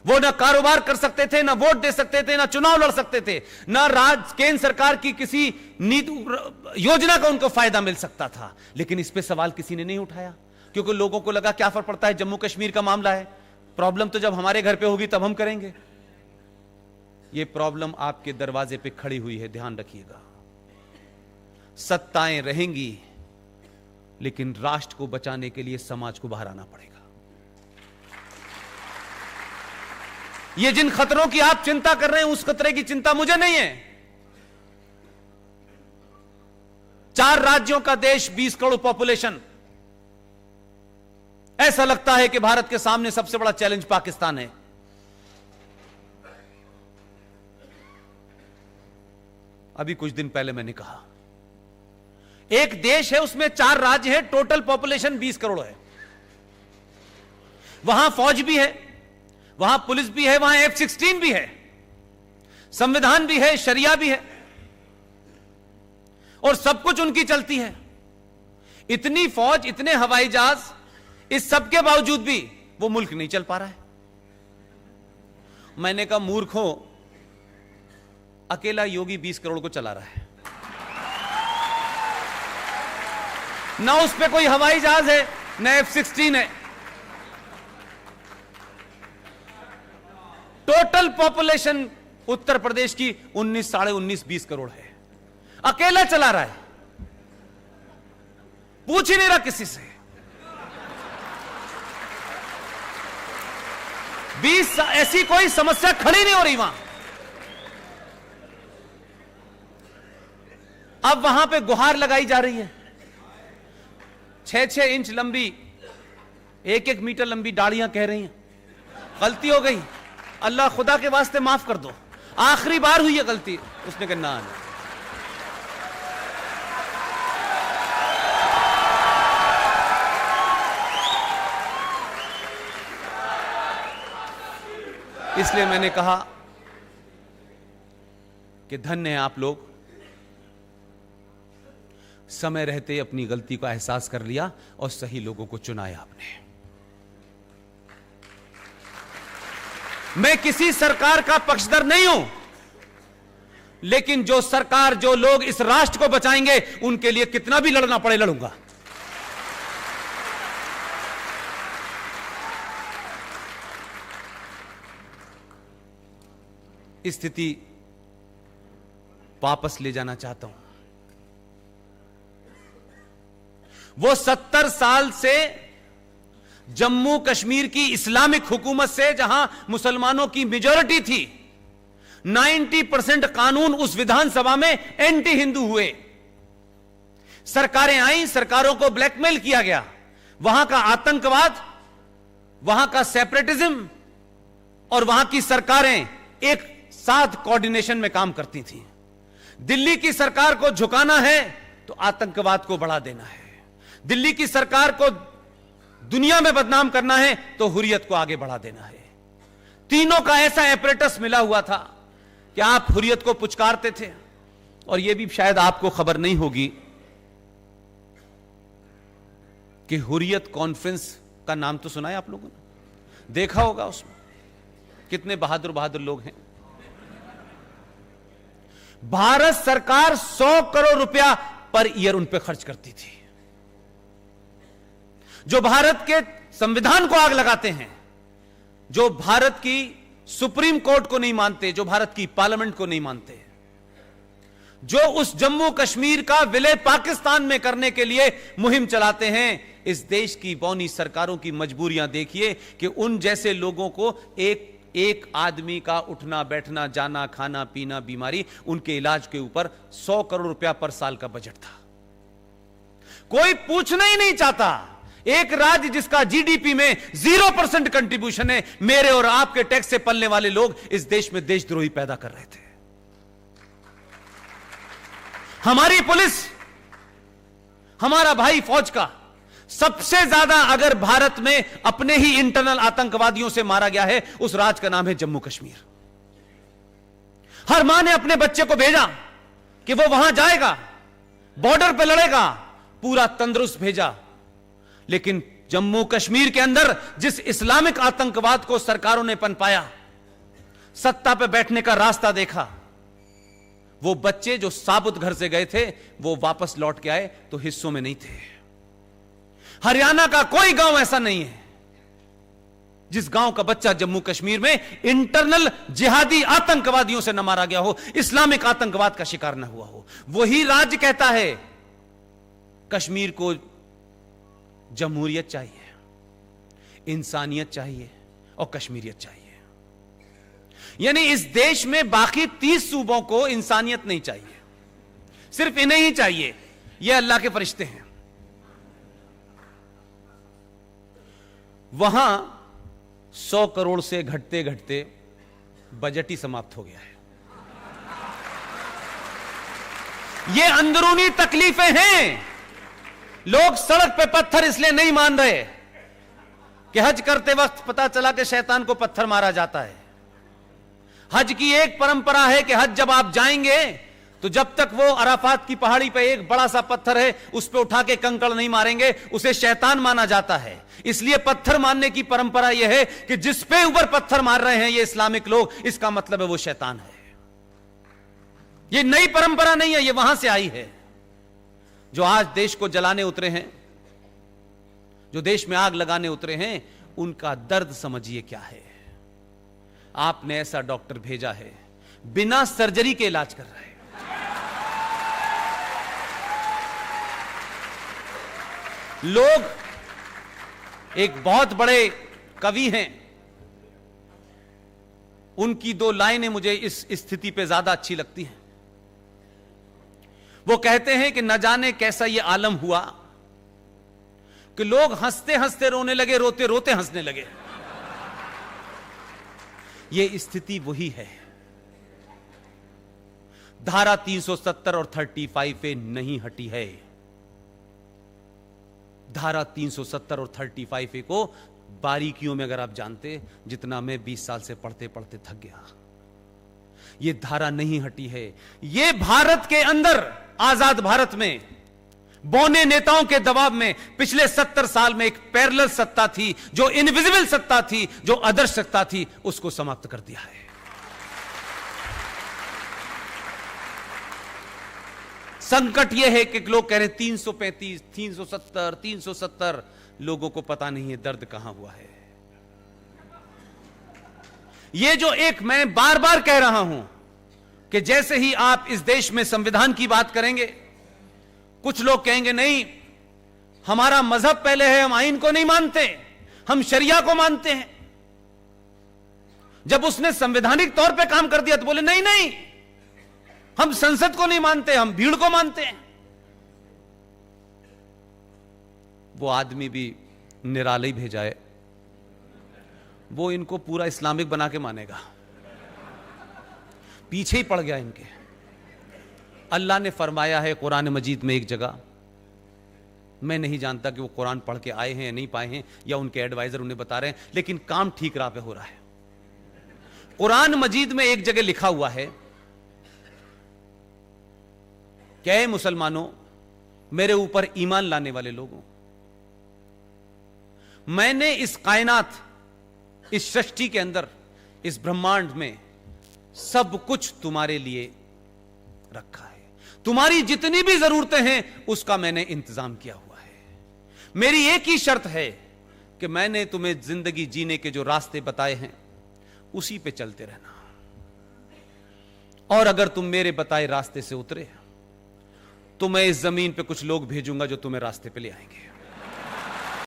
वो ना कारोबार कर सकते थे, ना वोट दे सकते थे, ना चुनाव लड़ सकते थे, ना केंद्र सरकार की किसी नीति योजना का उनको फायदा मिल सकता था। लेकिन इस पे सवाल किसी ने नहीं उठाया, क्योंकि लोगों को लगा क्या फर्क पड़ता है, जम्मू कश्मीर का मामला है, प्रॉब्लम तो जब हमारे घर पे होगी तब हम करेंगे। ये प्रॉब्लम आपके दरवाजे पे खड़ी हुई है, ध्यान रखिएगा। सत्ताएं रहेंगी, लेकिन राष्ट्र को बचाने के लिए समाज को बाहर आना पड़ेगा। ये जिन खतरों की आप चिंता कर रहे हैं, उस खतरे की चिंता मुझे नहीं है। 4 राज्यों का देश, 20 करोड़ पॉपुलेशन। ऐसा लगता है कि भारत के सामने सबसे बड़ा चैलेंज पाकिस्तान है। अभी कुछ दिन पहले मैंने कहा, एक देश है, उसमें 4 राज्य है, टोटल पॉपुलेशन 20 करोड़ है। वहां फौज भी है, वहां पुलिस भी है, वहां F-16 भी है, संविधान भी है, शरिया भी है, और सब कुछ उनकी चलती है। इतनी फौज, इतने हवाई जहाज, इस सब के बावजूद भी वो मुल्क नहीं चल पा रहा है। मैंने कहा, मूर्खों, अकेला योगी 20 करोड़ को चला रहा है, ना उस पे कोई हवाई जहाज है, ना F-16 है। टोटल पॉपुलेशन उत्तर प्रदेश की 19, साढ़े 19, 20 करोड़ है, अकेला चला रहा है, पूछ ही नहीं रहा किसी से। 20 ऐसी कोई समस्या खड़ी नहीं हो रही वहां। अब वहां पे गुहार लगाई जा रही है, 6-6 इंच लंबी, 1-1 मीटर लंबी डालियां कह रही हैं गलती हो गई, अल्लाह खुदा के वास्ते माफ कर दो, आखिरी बार हुई है गलती। उसने कहा ना, इसलिए मैंने कहा कि धन्य है आप लोग, समय रहते अपनी गलती का एहसास कर लिया और सही लोगों को चुनाया आपने। मैं किसी सरकार का पक्षधर नहीं हूं, लेकिन जो सरकार, जो लोग इस राष्ट्र को बचाएंगे, उनके लिए कितना भी लड़ना पड़े लड़ूंगा। स्थिति वापस ले जाना चाहता हूं। वो 70 साल से जम्मू कश्मीर की इस्लामिक हुकूमत से, जहां मुसलमानों की मेजॉरिटी थी, 90% कानून उस विधानसभा में एंटी हिंदू हुए। सरकारें आई, सरकारों को ब्लैकमेल किया गया, वहां का आतंकवाद, वहां का सेपरेटिज्म, और वहां की सरकारें एक साथ कोऑर्डिनेशन में काम करती थी। दिल्ली की सरकार को झुकाना है तो आतंकवाद को बढ़ा देना है, दिल्ली की सरकार को दुनिया में बदनाम करना है तो हुर्रियत को आगे बढ़ा देना है। तीनों का ऐसा एपरेटस मिला हुआ था कि आप हुर्रियत को पुचकारते थे। और यह भी शायद आपको खबर नहीं होगी कि हुर्रियत कॉन्फ्रेंस का नाम तो सुना है आप लोगों ने, देखा होगा, उसमें कितने बहादुर बहादुर लोग हैं। भारत सरकार 100 करोड़ रुपया पर ईयर उन पर खर्च करती थी। जो भारत के संविधान को आग लगाते हैं, जो भारत की सुप्रीम कोर्ट को नहीं मानते, जो भारत की पार्लियामेंट को नहीं मानते, जो उस जम्मू कश्मीर का विलय पाकिस्तान में करने के लिए मुहिम चलाते हैं, इस देश की बौनी सरकारों की मजबूरियां देखिए कि उन जैसे लोगों को एक आदमी का उठना बैठना, जाना, खाना पीना, बीमारी, उनके इलाज के ऊपर 100 करोड़ रुपया पर साल का बजट था। कोई पूछना ही नहीं चाहता। एक राज्य जिसका जीडीपी में 0% कंट्रीब्यूशन है, मेरे और आपके टैक्स से पलने वाले लोग इस देश में देशद्रोही पैदा कर रहे थे। हमारी पुलिस, हमारा भाई फौज का सबसे ज्यादा अगर भारत में अपने ही इंटरनल आतंकवादियों से मारा गया है, उस राज्य का नाम है जम्मू कश्मीर। हर मां ने अपने बच्चे को भेजा कि वो वहां जाएगा, बॉर्डर पे लड़ेगा, पूरा तंदुरुस्त भेजा। लेकिन जम्मू कश्मीर के अंदर जिस इस्लामिक आतंकवाद को सरकारों ने पनपाया, सत्ता पे बैठने का रास्ता देखा, वो बच्चे जो साबुत घर से गए थे वो वापस लौट के आए तो हिस्सों में नहीं थे। हरियाणा का कोई गांव ऐसा नहीं है जिस गांव का बच्चा जम्मू कश्मीर में इंटरनल जिहादी आतंकवादियों से न मारा गया हो, इस्लामिक आतंकवाद का शिकार न हुआ हो। वही राज्य कहता है कश्मीर को जमहूरियत चाहिए, इंसानियत चाहिए और कश्मीरियत चाहिए। यानी इस देश में बाकी 30 सूबों को इंसानियत नहीं चाहिए, सिर्फ इन्हें ही चाहिए। यह अल्लाह के फरिश्ते हैं। वहां 100 करोड़ से घटते घटते बजट ही समाप्त हो गया है। ये अंदरूनी तकलीफें हैं। लोग सड़क पे पत्थर इसलिए नहीं मान रहे कि हज करते वक्त पता चला कि शैतान को पत्थर मारा जाता है। हज की एक परंपरा है कि हज जब आप जाएंगे तो जब तक वो अराफात की पहाड़ी पे एक बड़ा सा पत्थर है उस पे उठा के कंकड़ नहीं मारेंगे, उसे शैतान माना जाता है। इसलिए पत्थर मारने की परंपरा यह है कि जिस पे ऊपर पत्थर मार रहे हैं ये इस्लामिक लोग, इसका मतलब है वो शैतान है। ये नई परंपरा नहीं है, ये वहां से आई है। जो आज देश को जलाने उतरे हैं, जो देश में आग लगाने उतरे हैं, उनका दर्द समझिए क्या है। आपने ऐसा डॉक्टर भेजा है बिना सर्जरी के इलाज कर रहा है। लोग, एक बहुत बड़े कवि हैं, उनकी 2 लाइनें मुझे इस स्थिति पे ज्यादा अच्छी लगती हैं। वो कहते हैं कि न जाने कैसा ये आलम हुआ कि लोग हंसते हंसते रोने लगे, रोते रोते हंसने लगे। ये स्थिति वही है। धारा 370 और 35 पे नहीं हटी है। धारा 370 और 35 को बारीकियों में अगर आप जानते, जितना मैं 20 साल से पढ़ते पढ़ते थक गया, ये धारा नहीं हटी है। ये भारत के अंदर, आजाद भारत में बौने नेताओं के दबाव में पिछले 70 साल में एक पैरेलल सत्ता थी, जो इनविजिबल सत्ता थी, जो आदर्श सत्ता थी, उसको समाप्त कर दिया है। संकट यह है कि लोग कह रहे 335, 370, 370, लोगों को पता नहीं है दर्द कहां हुआ है। यह जो एक मैं बार बार कह रहा हूं कि जैसे ही आप इस देश में संविधान की बात करेंगे, कुछ लोग कहेंगे नहीं, हमारा मजहब पहले है, हम आईन को नहीं मानते, हम शरिया को मानते हैं। जब उसने संवैधानिक तौर पे काम कर दिया तो बोले नहीं नहीं, हम संसद को नहीं मानते, हम भीड़ को मानते हैं। वो आदमी भी निराला ही भेजा है, वो इनको पूरा इस्लामिक बना के मानेगा। पीछे ही पड़ गया इनके। अल्लाह ने फरमाया है कुरान मजीद में एक जगह, मैं नहीं जानता कि वो कुरान पढ़ के आए हैं या नहीं पाए हैं, या उनके एडवाइजर उन्हें बता रहे हैं, लेकिन काम ठीक राह पे हो रहा है। कुरान मजीद में एक जगह लिखा हुआ है, क्या है मुसलमानों, मेरे ऊपर ईमान लाने वाले लोगों, मैंने इस कायनात, इस सृष्टि के अंदर, इस ब्रह्मांड में सब कुछ तुम्हारे लिए रखा है। तुम्हारी जितनी भी जरूरतें हैं उसका मैंने इंतजाम किया हुआ है। मेरी एक ही शर्त है कि मैंने तुम्हें जिंदगी जीने के जो रास्ते बताए हैं उसी पे चलते रहना, और अगर तुम मेरे बताए रास्ते से उतरे तो मैं इस जमीन पे कुछ लोग भेजूंगा जो तुम्हें रास्ते पे ले आएंगे।